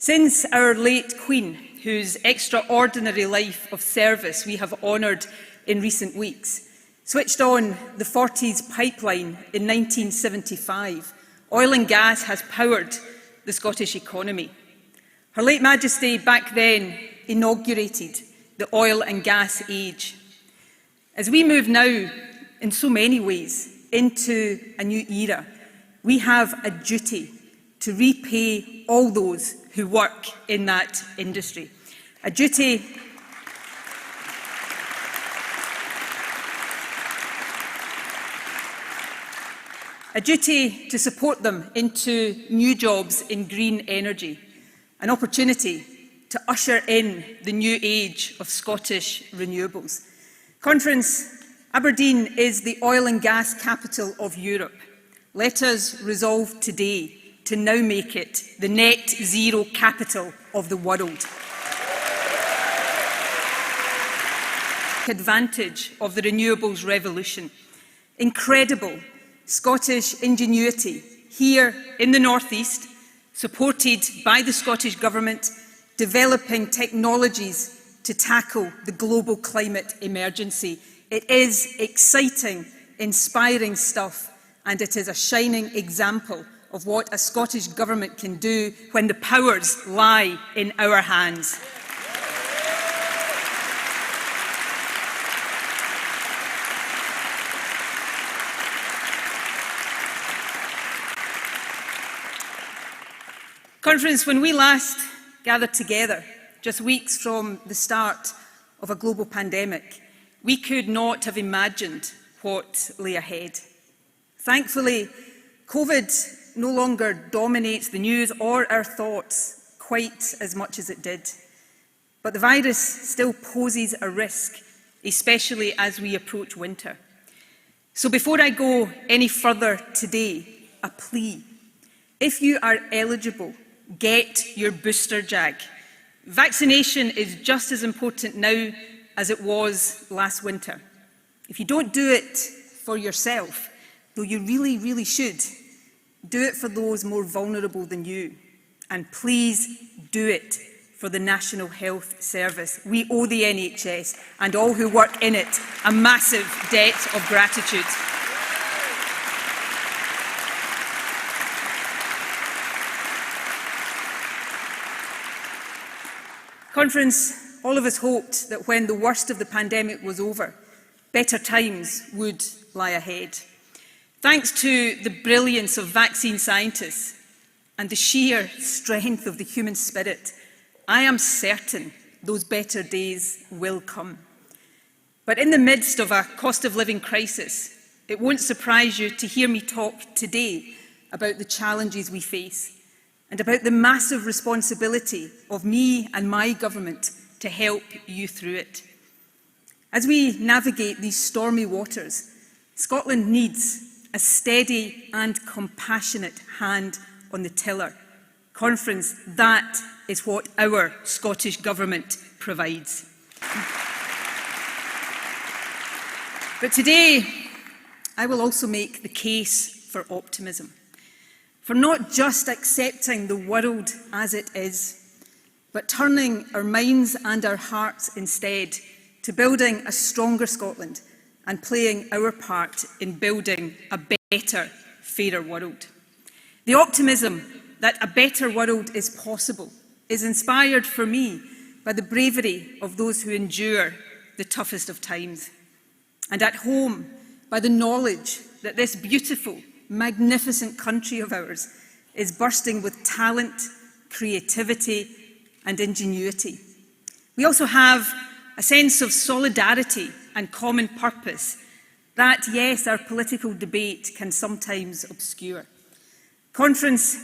Since our late Queen, whose extraordinary life of service we have honoured in recent weeks, switched on the Forties pipeline in 1975, oil and gas has powered the Scottish economy. Her late Majesty back then inaugurated the oil and gas age. As we move now, in so many ways, into a new era, we have a duty to repay all those who work in that industry. A duty to support them into new jobs in green energy, an opportunity to usher in the new age of Scottish renewables. Conference, Aberdeen is the oil and gas capital of Europe. Let us resolve today to now make it the net zero capital of the world. Take advantage of the renewables revolution. Incredible Scottish ingenuity here in the North East, supported by the Scottish Government, developing technologies to tackle the global climate emergency. It is exciting, inspiring stuff, and it is a shining example of what a Scottish Government can do when the powers lie in our hands. Conference, when we last gathered together, just weeks from the start of a global pandemic, we could not have imagined what lay ahead. Thankfully, COVID no longer dominates the news or our thoughts quite as much as it did. But the virus still poses a risk, especially as we approach winter. So before I go any further today, a plea. If you are eligible, get your booster jab. Vaccination is just as important now as it was last winter. If you don't do it for yourself, though you really should, do it for those more vulnerable than you. And please do it for the National Health Service. We owe the NHS and all who work in it a massive debt of gratitude. Conference, all of us hoped that when the worst of the pandemic was over, better times would lie ahead. Thanks to the brilliance of vaccine scientists and the sheer strength of the human spirit, I am certain those better days will come. But in the midst of a cost of living crisis, it won't surprise you to hear me talk today about the challenges we face and about the massive responsibility of me and my government to help you through it. As we navigate these stormy waters, Scotland needs a steady and compassionate hand on the tiller. Conference, that is what our Scottish Government provides. But today, I will also make the case for optimism, for not just accepting the world as it is, but turning our minds and our hearts instead to building a stronger Scotland and playing our part in building a better, fairer world. The optimism that a better world is possible is inspired for me by the bravery of those who endure the toughest of times, and at home by the knowledge that this beautiful, magnificent country of ours is bursting with talent, creativity, and ingenuity. We also have a sense of solidarity and common purpose that, yes, our political debate can sometimes obscure. Conference,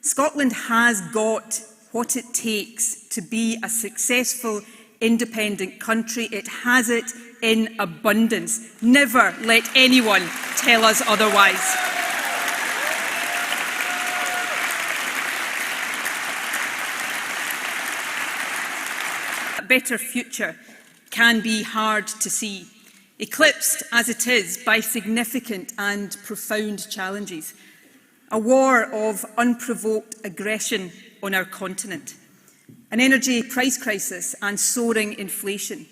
Scotland has got what it takes to be a successful, independent country. It has it in abundance. Never let anyone tell us otherwise. A better future can be hard to see, eclipsed as it is by significant and profound challenges. A war of unprovoked aggression on our continent, an energy price crisis and soaring inflation,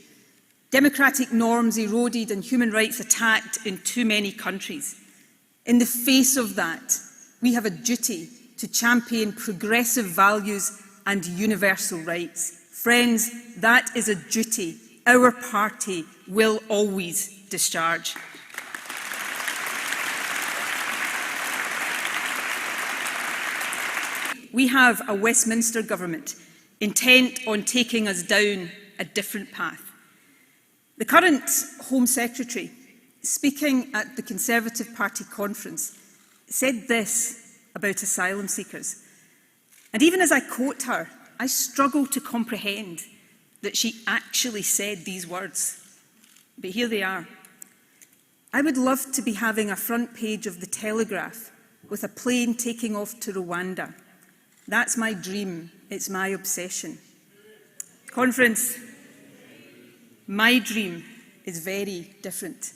democratic norms eroded and human rights attacked in too many countries. In the face of that, we have a duty to champion progressive values and universal rights. Friends, that is a duty our party will always discharge. We have a Westminster government intent on taking us down a different path. The current Home Secretary, speaking at the Conservative Party conference, said this about asylum seekers. And even as I quote her, I struggle to comprehend that she actually said these words. But here they are. I would love to be having a front page of the Telegraph with a plane taking off to Rwanda. That's my dream. It's my obsession. Conference, my dream is very different.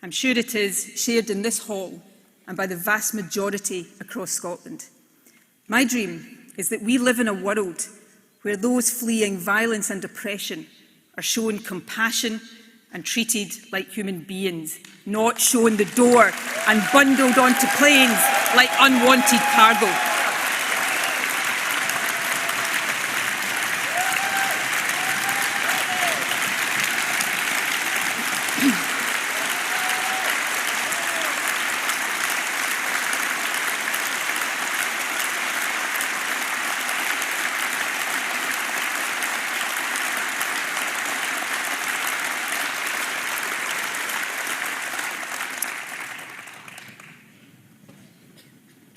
I'm sure it is shared in this hall and by the vast majority across Scotland. My dream is that we live in a world where those fleeing violence and oppression are shown compassion and treated like human beings, not shown the door and bundled onto planes like unwanted cargo.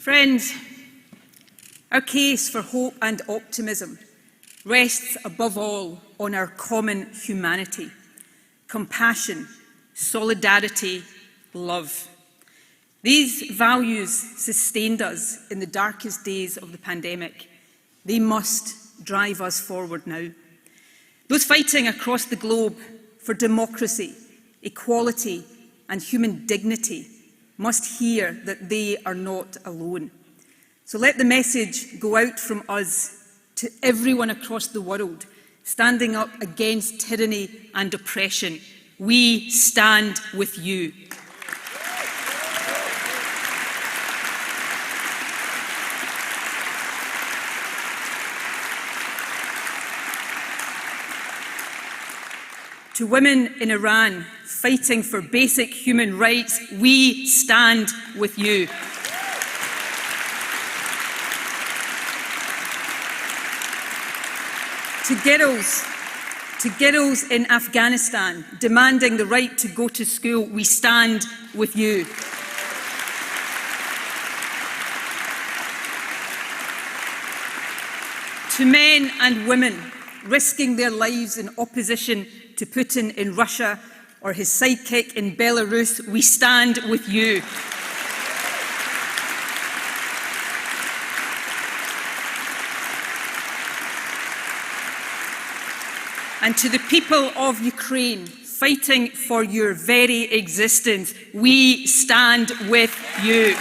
Friends, our case for hope and optimism rests above all on our common humanity, compassion, solidarity, love. These values sustained us in the darkest days of the pandemic. They must drive us forward now. Those fighting across the globe for democracy, equality, and human dignity must hear that they are not alone. So let the message go out from us to everyone across the world standing up against tyranny and oppression. We stand with you. To women in Iran fighting for basic human rights, we stand with you. To girls in Afghanistan demanding the right to go to school, we stand with you. To men and women risking their lives in opposition to Putin in Russia or his sidekick in Belarus, we stand with you. And to the people of Ukraine fighting for your very existence, we stand with you.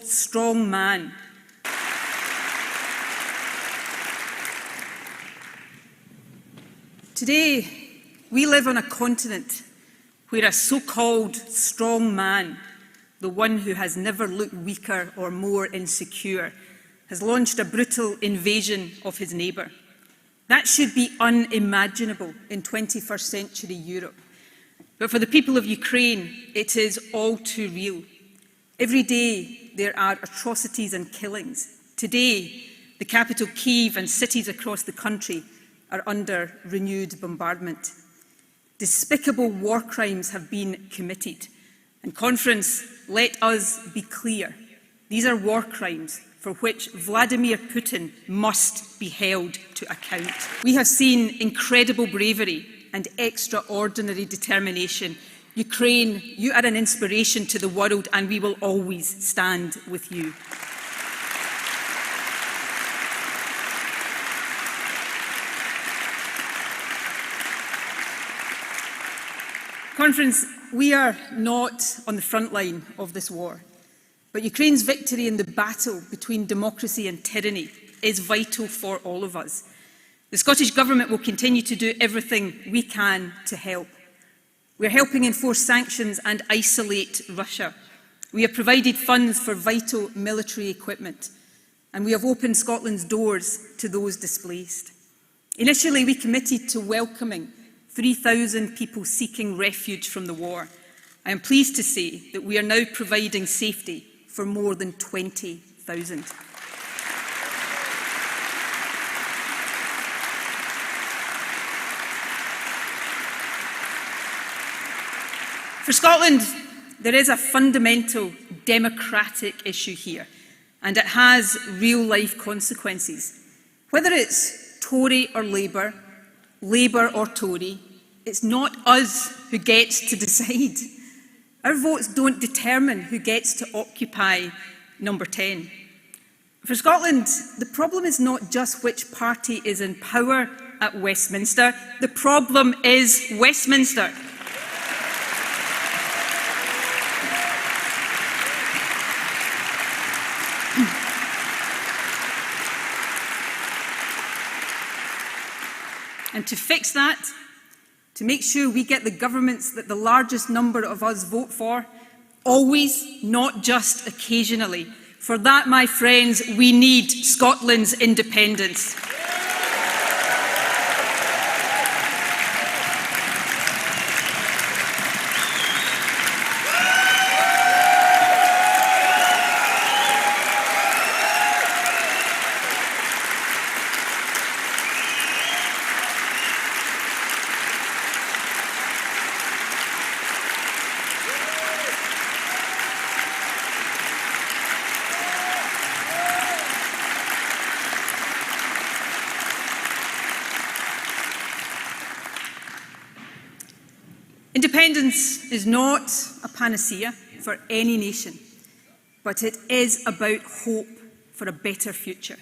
Strong man. Today, we live on a continent where a so-called strong man, the one who has never looked weaker or more insecure, has launched a brutal invasion of his neighbour. That should be unimaginable in 21st century Europe. But for the people of Ukraine, it is all too real. Every day there are atrocities and killings. Today, the capital Kyiv and cities across the country are under renewed bombardment. Despicable war crimes have been committed. And Conference, let us be clear. These are war crimes for which Vladimir Putin must be held to account. We have seen incredible bravery and extraordinary determination. Ukraine, you are an inspiration to the world, and we will always stand with you. Conference, we are not on the front line of this war, but Ukraine's victory in the battle between democracy and tyranny is vital for all of us. The Scottish Government will continue to do everything we can to help. We're helping enforce sanctions and isolate Russia. We have provided funds for vital military equipment, and we have opened Scotland's doors to those displaced. Initially, we committed to welcoming 3,000 people seeking refuge from the war. I am pleased to say that we are now providing safety for more than 20,000. For Scotland, there is a fundamental democratic issue here, and it has real-life consequences. Whether it's Tory or Labour, Labour or Tory, it's not us who gets to decide. Our votes don't determine who gets to occupy number 10. For Scotland, the problem is not just which party is in power at Westminster. The problem is Westminster. And to fix that, to make sure we get the governments that the largest number of us vote for, always, not just occasionally. For that, my friends, we need Scotland's independence. Independence is not a panacea for any nation, but it is about hope for a better future.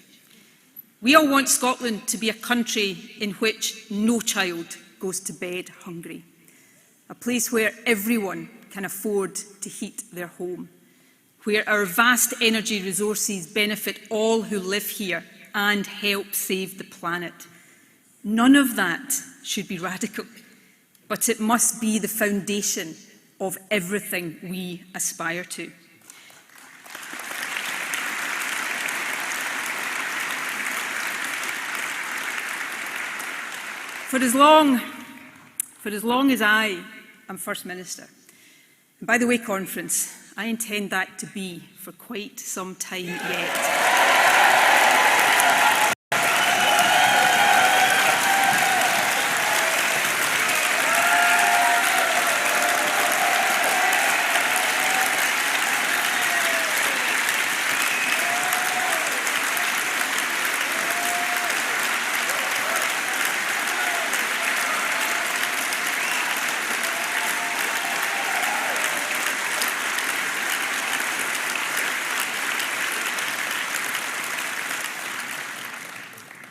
We all want Scotland to be a country in which no child goes to bed hungry, a place where everyone can afford to heat their home, where our vast energy resources benefit all who live here and help save the planet. None of that should be radical, but it must be the foundation of everything we aspire to. For as long as I am First Minister, and by the way, Conference, I intend that to be for quite some time yet.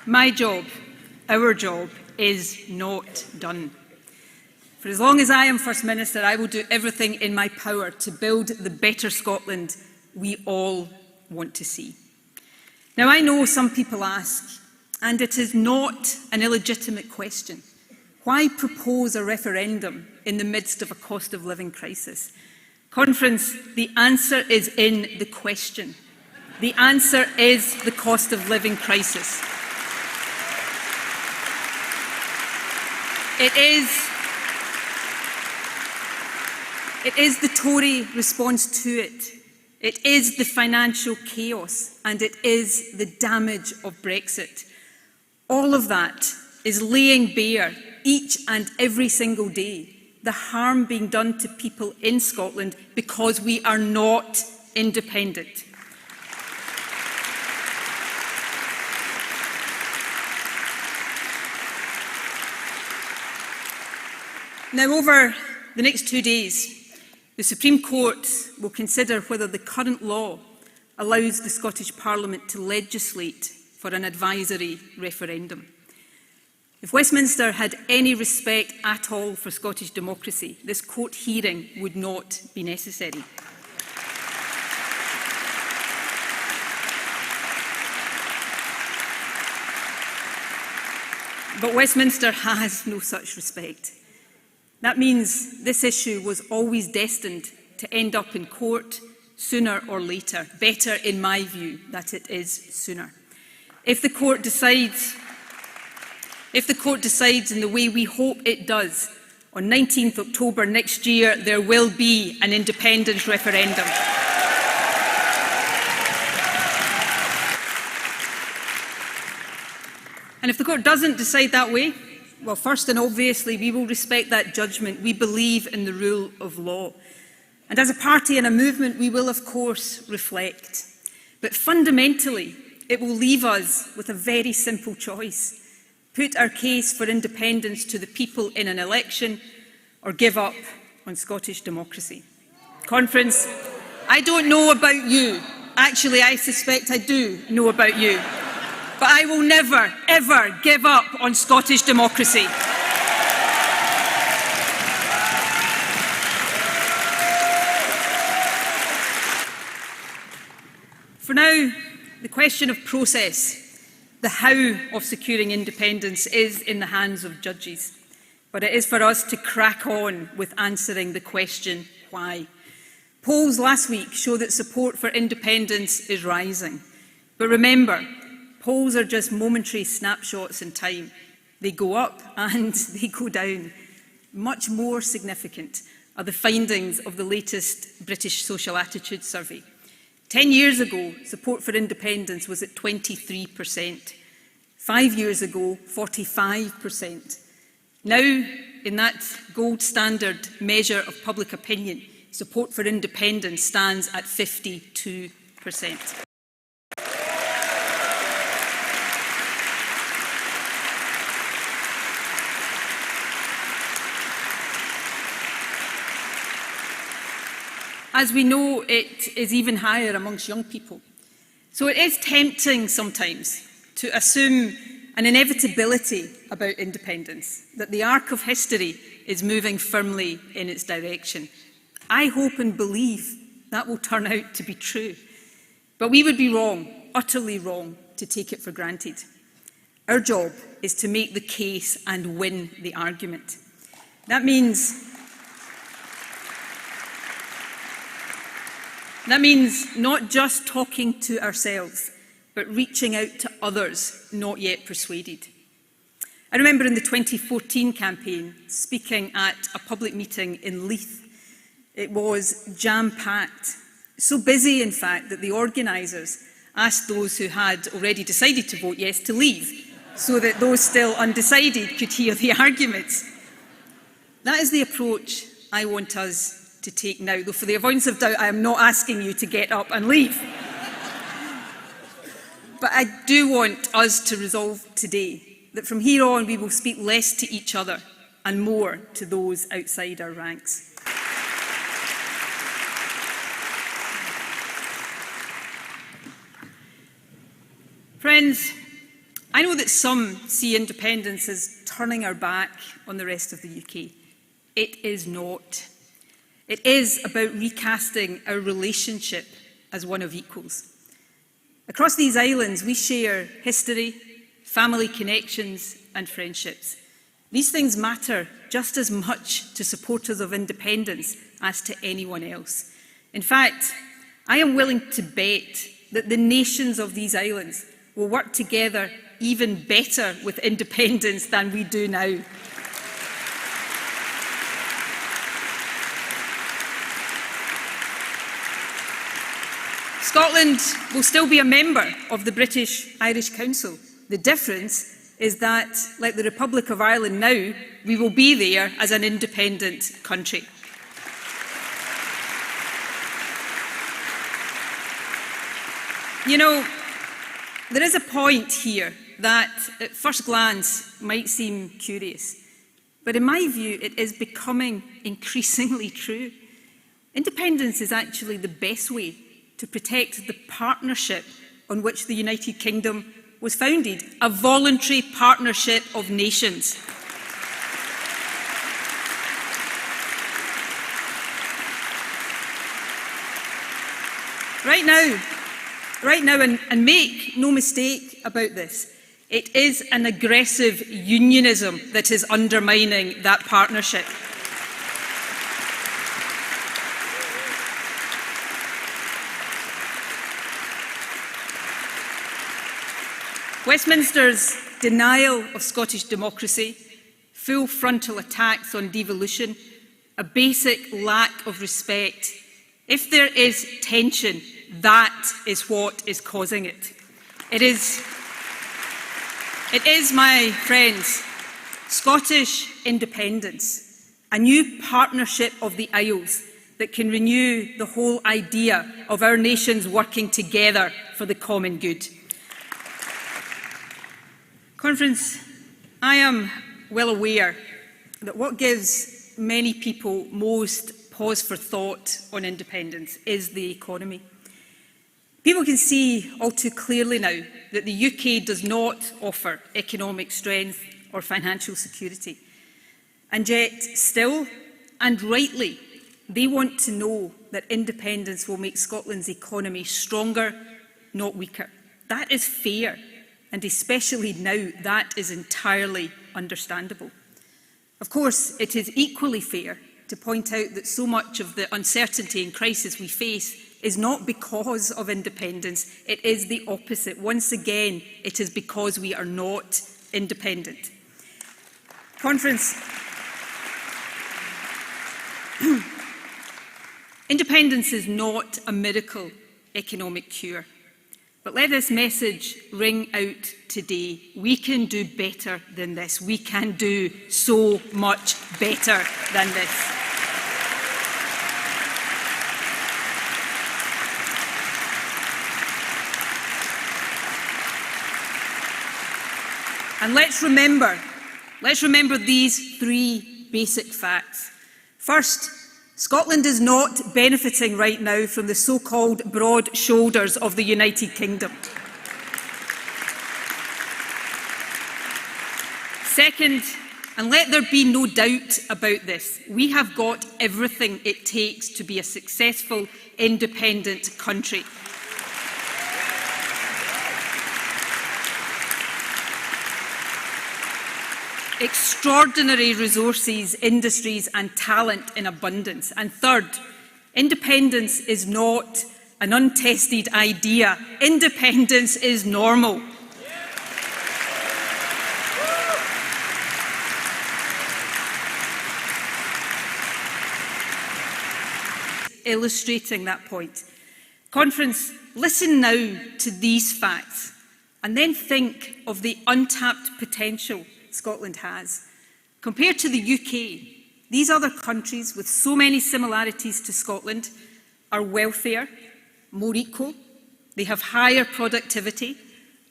My job, our job, is not done. For as long as I am First Minister, I will do everything in my power to build the better Scotland we all want to see. Now, I know some people ask, and it is not an illegitimate question, why propose a referendum in the midst of a cost of living crisis? Conference, the answer is in the question. The answer is the cost of living crisis. It is the Tory response to it. It is the financial chaos, and it is the damage of Brexit. All of that is laying bare each and every single day the harm being done to people in Scotland because we are not independent. Now, over the next 2 days, the Supreme Court will consider whether the current law allows the Scottish Parliament to legislate for an advisory referendum. If Westminster had any respect at all for Scottish democracy, this court hearing would not be necessary. But Westminster has no such respect. That means this issue was always destined to end up in court sooner or later. Better, in my view, that it is sooner. If the court decides in the way we hope it does, on 19th October next year, there will be an independence referendum. And if the court doesn't decide that way, well, first and obviously, we will respect that judgment. We believe in the rule of law. And as a party and a movement, we will, of course, reflect. But fundamentally, it will leave us with a very simple choice. Put our case for independence to the people in an election, or give up on Scottish democracy. Conference, I don't know about you. Actually, I suspect I do know about you. But I will never, ever give up on Scottish democracy. For now, the question of process, the how of securing independence, is in the hands of judges. But it is for us to crack on with answering the question, why? Polls last week show that support for independence is rising. But remember, polls are just momentary snapshots in time. They go up and they go down. Much more significant are the findings of the latest British Social Attitude Survey. 10 years ago, support for independence was at 23%. 5 years ago, 45%. Now, in that gold standard measure of public opinion, support for independence stands at 52%. As we know, it is even higher amongst young people. So it is tempting sometimes to assume an inevitability about independence, that the arc of history is moving firmly in its direction. I hope and believe that will turn out to be true. But we would be wrong, utterly wrong, to take it for granted. Our job is to make the case and win the argument. That means not just talking to ourselves, but reaching out to others not yet persuaded. I remember in the 2014 campaign speaking at a public meeting in Leith. It was jam-packed, so busy in fact that the organisers asked those who had already decided to vote yes to leave, so that those still undecided could hear the arguments. That is the approach I want us to take now, though for the avoidance of doubt, I am not asking you to get up and leave. But I do want us to resolve today that from here on we will speak less to each other and more to those outside our ranks. Friends, I know that some see independence as turning our back on the rest of the UK. It is not. It is about recasting our relationship as one of equals. Across these islands, we share history, family connections, and friendships. These things matter just as much to supporters of independence as to anyone else. In fact, I am willing to bet that the nations of these islands will work together even better with independence than we do now. Scotland will still be a member of the British-Irish Council. The difference is that, like the Republic of Ireland now, we will be there as an independent country. You know, there is a point here that at first glance might seem curious, but in my view it is becoming increasingly true. Independence is actually the best way to protect the partnership on which the United Kingdom was founded, a voluntary partnership of nations. Right now, and make no mistake about this, it is an aggressive unionism that is undermining that partnership. Westminster's denial of Scottish democracy, full frontal attacks on devolution, a basic lack of respect. If there is tension, that is what is causing it. It is, my friends, Scottish independence, a new partnership of the Isles that can renew the whole idea of our nations working together for the common good. Conference, I am well aware that what gives many people most pause for thought on independence is the economy. People can see all too clearly now that the UK does not offer economic strength or financial security. And yet, still, and rightly, they want to know that independence will make Scotland's economy stronger, not weaker. That is fair. And especially now, that is entirely understandable. Of course, it is equally fair to point out that so much of the uncertainty and crisis we face is not because of independence, it is the opposite. Once again, it is because we are not independent. Conference. Independence is not a miracle economic cure. But let this message ring out today. We can do better than this. We can do so much better than this. And let's remember these three basic facts. First, Scotland is not benefiting right now from the so-called broad shoulders of the United Kingdom. Second, and let there be no doubt about this, we have got everything it takes to be a successful, independent country. Extraordinary resources, industries and talent in abundance. And third, independence is not an untested idea. Independence is normal. Illustrating that point. Conference, listen now to these facts and then think of the untapped potential Scotland has. Compared to the UK, these other countries with so many similarities to Scotland are wealthier, more equal, they have higher productivity,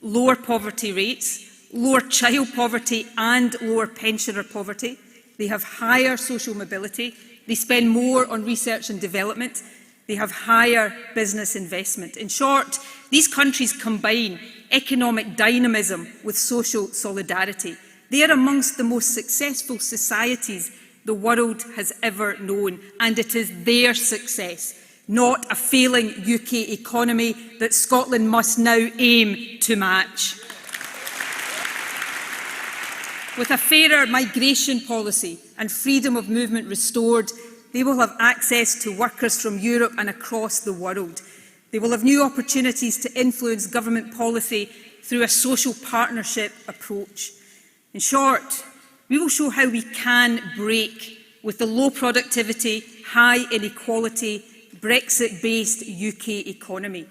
lower poverty rates, lower child poverty and lower pensioner poverty, they have higher social mobility, they spend more on research and development, they have higher business investment. In short, these countries combine economic dynamism with social solidarity. They are amongst the most successful societies the world has ever known, and it is their success, not a failing UK economy, that Scotland must now aim to match. With a fairer migration policy and freedom of movement restored, they will have access to workers from Europe and across the world. They will have new opportunities to influence government policy through a social partnership approach. In short, we will show how we can break with the low productivity, high inequality, Brexit-based UK economy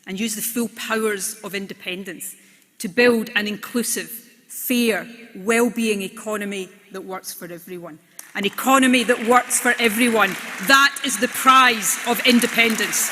and use the full powers of independence to build an inclusive, fair, well-being economy that works for everyone. An economy that works for everyone. That is the prize of independence.